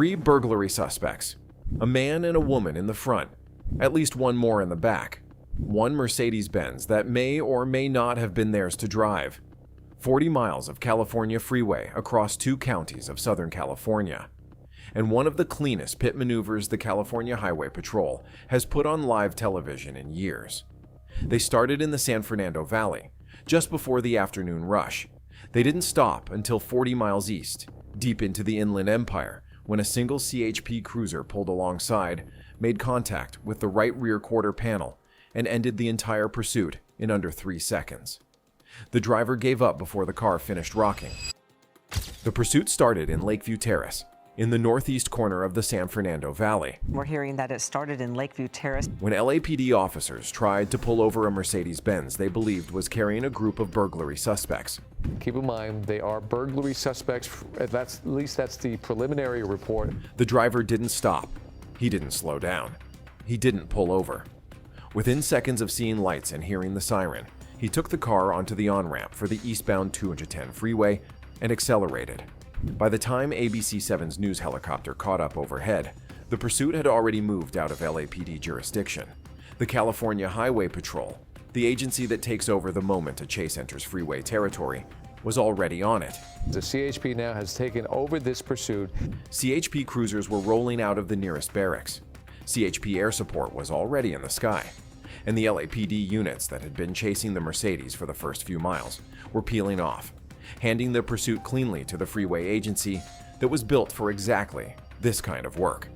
Three burglary suspects. A man and a woman in the front, at least one more in the back. One Mercedes-Benz that may or may not have been theirs to drive. 40 miles of California freeway across 2 counties of Southern California. And one of the cleanest pit maneuvers the California Highway Patrol has put on live television in years. They started in the San Fernando Valley, just before the afternoon rush. They didn't stop until 40 miles east, deep into the Inland Empire, when a single CHP cruiser pulled alongside, made contact with the right rear quarter panel, and ended the entire pursuit in under 3 seconds. The driver gave up before the car finished rocking. The pursuit started in Lakeview Terrace, in the northeast corner of the San Fernando Valley. We're hearing that it started in Lakeview Terrace. When LAPD officers tried to pull over a Mercedes-Benz they believed was carrying a group of burglary suspects. Keep in mind, they are burglary suspects. At least that's the preliminary report. The driver didn't stop. He didn't slow down. He didn't pull over. Within seconds of seeing lights and hearing the siren, he took the car onto the on-ramp for the eastbound 210 freeway and accelerated. By the time ABC7's news helicopter caught up overhead, the pursuit had already moved out of LAPD jurisdiction. The California Highway Patrol, the agency that takes over the moment a chase enters freeway territory, was already on it. The CHP now has taken over this pursuit. CHP cruisers were rolling out of the nearest barracks. CHP air support was already in the sky. And the LAPD units that had been chasing the Mercedes for the first few miles were peeling off, handing the pursuit cleanly to the freeway agency that was built for exactly this kind of work.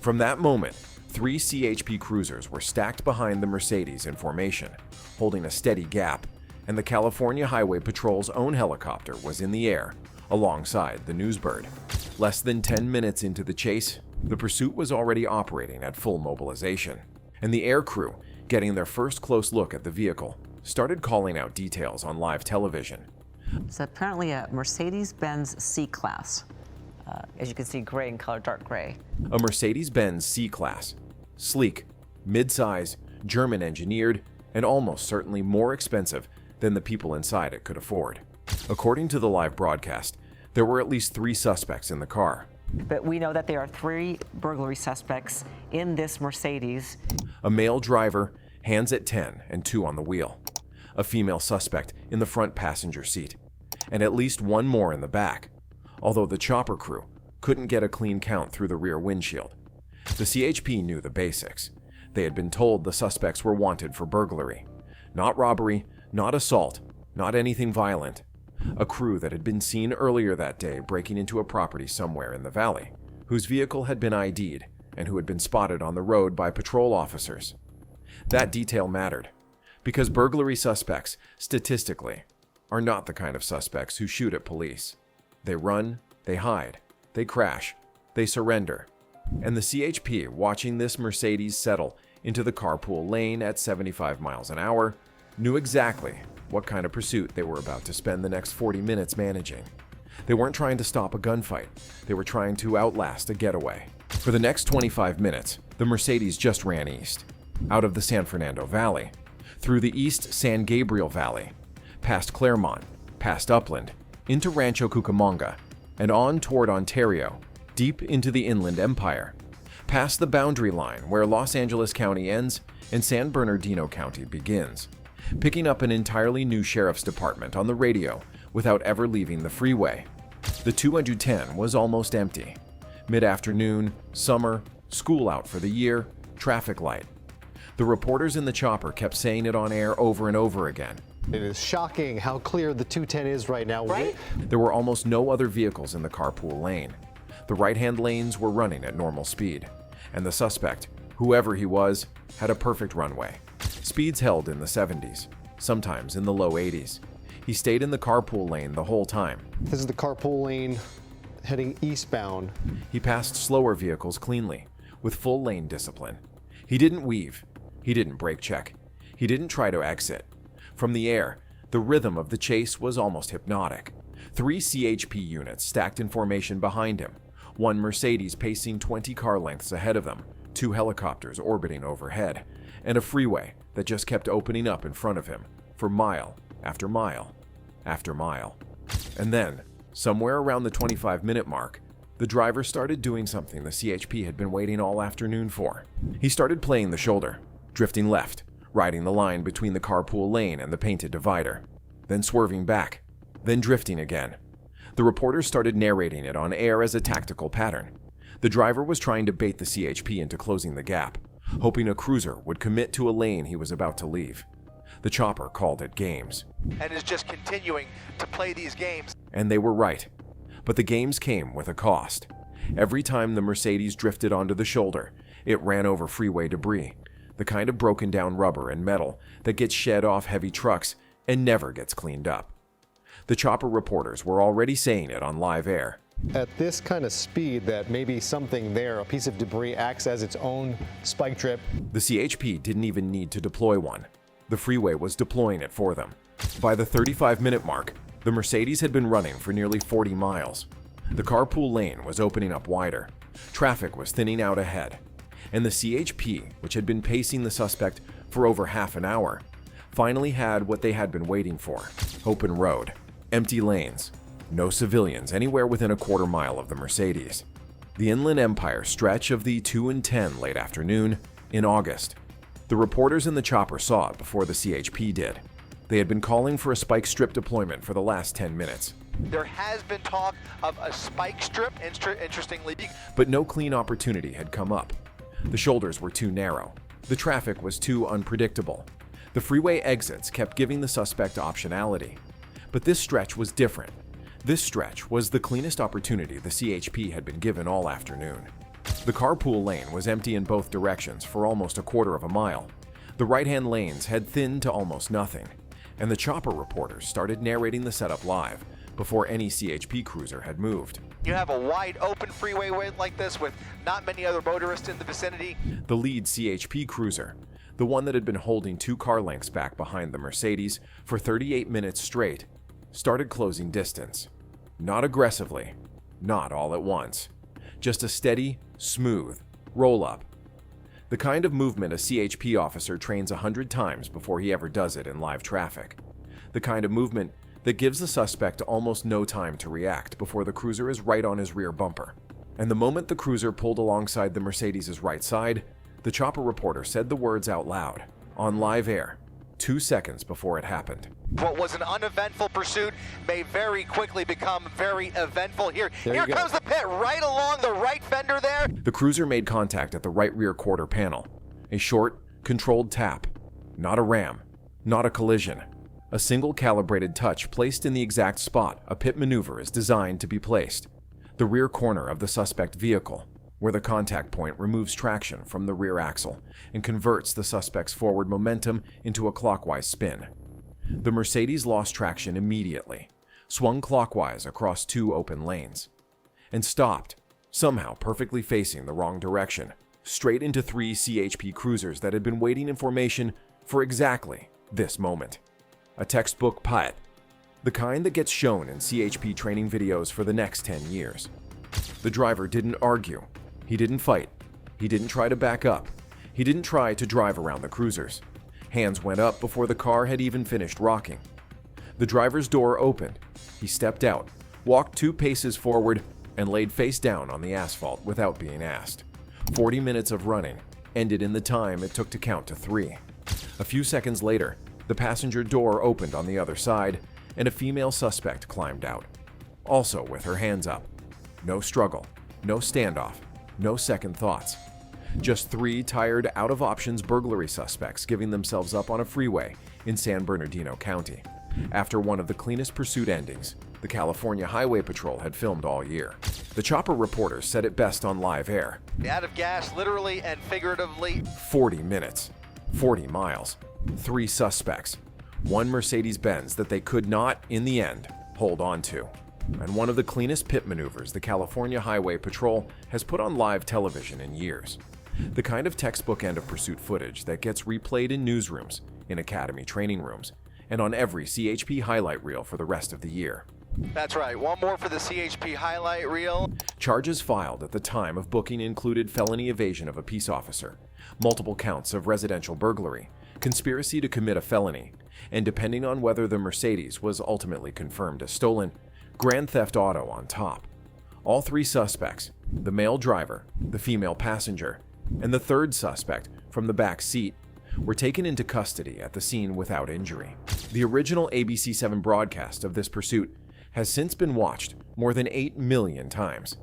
From that moment, 3 CHP cruisers were stacked behind the Mercedes in formation, holding a steady gap, and the California Highway Patrol's own helicopter was in the air, alongside the Newsbird. Less than 10 minutes into the chase, the pursuit was already operating at full mobilization, and the air crew, getting their first close look at the vehicle, started calling out details on live television. It's apparently a Mercedes-Benz C-Class. As you can see, gray in color, dark gray. A Mercedes-Benz C-Class. Sleek, mid-size, German-engineered, and almost certainly more expensive than the people inside it could afford. According to the live broadcast, there were at least 3 suspects in the car. But we know that there are 3 burglary suspects in this Mercedes. A male driver, hands at 10 and 2 on the wheel. A female suspect in the front passenger seat, and at least 1 more in the back, although the chopper crew couldn't get a clean count through the rear windshield. The CHP knew the basics. They had been told the suspects were wanted for burglary. Not robbery, not assault, not anything violent. A crew that had been seen earlier that day breaking into a property somewhere in the valley, whose vehicle had been ID'd and who had been spotted on the road by patrol officers. That detail mattered, because burglary suspects, statistically, are not the kind of suspects who shoot at police. They run, they hide, they crash, they surrender. And the CHP, watching this Mercedes settle into the carpool lane at 75 miles an hour, knew exactly what kind of pursuit they were about to spend the next 40 minutes managing. They weren't trying to stop a gunfight. They were trying to outlast a getaway. For the next 25 minutes, the Mercedes just ran east, out of the San Fernando Valley, through the East San Gabriel Valley, past Claremont, past Upland, into Rancho Cucamonga, and on toward Ontario, deep into the Inland Empire, past the boundary line where Los Angeles County ends and San Bernardino County begins, picking up an entirely new sheriff's department on the radio without ever leaving the freeway. The 210 was almost empty. Mid-afternoon, summer, school out for the year, traffic light. The reporters in the chopper kept saying it on air over and over again. It is shocking how clear the 210 is right now. Right? There were almost no other vehicles in the carpool lane. The right-hand lanes were running at normal speed, and the suspect, whoever he was, had a perfect runway. Speeds held in the 70s, sometimes in the low 80s. He stayed in the carpool lane the whole time. This is the carpool lane heading eastbound. He passed slower vehicles cleanly, with full lane discipline. He didn't weave. He didn't brake check. He didn't try to exit. From the air, the rhythm of the chase was almost hypnotic. 3 CHP units stacked in formation behind him, 1 Mercedes pacing 20 car lengths ahead of them, 2 helicopters orbiting overhead, and a freeway that just kept opening up in front of him for mile after mile after mile. And then, somewhere around the 25-minute mark, The driver started doing something the CHP had been waiting all afternoon for. He started playing the shoulder, drifting left, riding the line between the carpool lane and the painted divider, then swerving back, then drifting again. The reporters started narrating it on air as a tactical pattern. The driver was trying to bait the CHP into closing the gap, hoping a cruiser would commit to a lane he was about to leave. The chopper called it games. And is just continuing to play these games. And they were right. But the games came with a cost. Every time the Mercedes drifted onto the shoulder, it ran over freeway debris, the kind of broken down rubber and metal that gets shed off heavy trucks and never gets cleaned up. The chopper reporters were already saying it on live air. At this kind of speed, that maybe something there, a piece of debris, acts as its own spike strip. The CHP didn't even need to deploy one. The Freeway was deploying it for them. By the 35-minute mark, the Mercedes had been running for nearly 40 miles. The carpool lane was opening up wider. Traffic was thinning out ahead. And the CHP, which had been pacing the suspect for over half an hour, finally had what they had been waiting for: open road, empty lanes, no civilians anywhere within a quarter mile of the Mercedes. The Inland Empire stretch of the 2 and 10 late afternoon in August. The reporters in the chopper saw it before the CHP did. They had been calling for a spike strip deployment for the last 10 minutes. There has been talk of a spike strip, interestingly. But no clean opportunity had come up. The shoulders were too narrow. The traffic was too unpredictable. The freeway exits kept giving the suspect optionality. But this stretch was different. This stretch was the cleanest opportunity the CHP had been given all afternoon. The carpool lane was empty in both directions for almost a quarter of a mile. The right-hand lanes had thinned to almost nothing, and the chopper reporters started narrating the setup live before any CHP cruiser had moved. You have a wide open freeway like this with not many other motorists in the vicinity. The lead CHP cruiser, the one that had been holding 2 car lengths back behind the Mercedes for 38 minutes straight, started closing distance. Not aggressively, not all at once. Just a steady, smooth roll-up. The kind of movement a CHP officer trains 100 times before he ever does it in live traffic. The kind of movement that gives the suspect almost no time to react before the cruiser is right on his rear bumper. And the moment the cruiser pulled alongside the Mercedes' right side, the chopper reporter said the words out loud, on live air, 2 seconds before it happened. What was an uneventful pursuit may very quickly become very eventful. Here comes the pit right along the right fender there. The cruiser made contact at the right rear quarter panel. A short, controlled tap. Not a ram. Not a collision. A single calibrated touch placed in the exact spot a pit maneuver is designed to be placed. The rear corner of the suspect vehicle, where the contact point removes traction from the rear axle and converts the suspect's forward momentum into a clockwise spin. The Mercedes lost traction immediately, swung clockwise across 2 open lanes, and stopped, somehow perfectly facing the wrong direction, straight into 3 CHP cruisers that had been waiting in formation for exactly this moment. A textbook putt, the kind that gets shown in CHP training videos for the next 10 years. The driver didn't argue. He didn't fight. He didn't try to back up. He didn't try to drive around the cruisers. Hands went up before the car had even finished rocking. The driver's door opened. He stepped out, walked 2 paces forward, and laid face down on the asphalt without being asked. 40 minutes of running ended in the time it took to count to 3. A few seconds later, the passenger door opened on the other side, and a female suspect climbed out, also with her hands up. No struggle, no standoff, no second thoughts. Just 3 tired, out-of-options burglary suspects giving themselves up on a freeway in San Bernardino County, after one of the cleanest pursuit endings the California Highway Patrol had filmed all year. The chopper reporters said it best on live air. Out of gas, literally and figuratively. 40 minutes, 40 miles, 3 suspects, 1 Mercedes-Benz that they could not, in the end, hold on to, and one of the cleanest pit maneuvers the California Highway Patrol has put on live television in years. The kind of textbook end-of-pursuit footage that gets replayed in newsrooms, in academy training rooms, and on every CHP highlight reel for the rest of the year. That's right, one more for the CHP highlight reel. Charges filed at the time of booking included felony evasion of a peace officer, multiple counts of residential burglary, conspiracy to commit a felony, and depending on whether the Mercedes was ultimately confirmed as stolen, grand theft auto on top. All three suspects, the male driver, the female passenger, and the third suspect from the back seat, were taken into custody at the scene without injury. The original ABC7 broadcast of this pursuit has since been watched more than 8 million times.